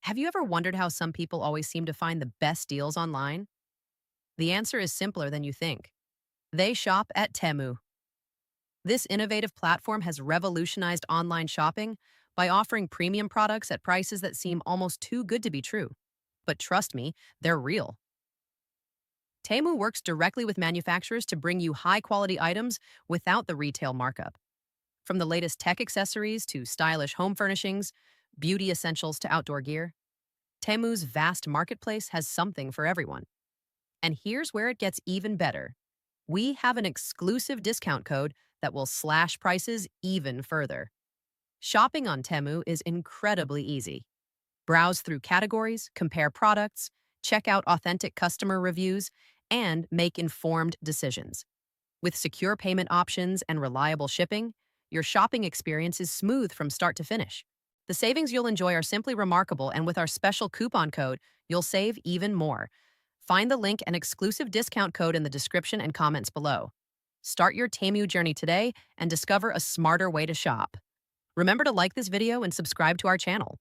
Have you ever wondered how some people always seem to find the best deals online? The answer is simpler than you think. They shop at Temu. This innovative platform has revolutionized online shopping by offering premium products at prices that seem almost too good to be true. But trust me, they're real. Temu works directly with manufacturers to bring you high quality items without the retail markup. From the latest tech accessories to stylish home furnishings, beauty essentials to outdoor gear, Temu's vast marketplace has something for everyone. And here's where it gets even better. We have an exclusive discount code that will slash prices even further. Shopping on Temu is incredibly easy. Browse through categories, compare products, check out authentic customer reviews, and make informed decisions. With secure payment options and reliable shipping, your shopping experience is smooth from start to finish. The savings you'll enjoy are simply remarkable, and with our special coupon code, you'll save even more. Find the link and exclusive discount code in the description and comments below. Start your Temu journey today and discover a smarter way to shop. Remember to like this video and subscribe to our channel.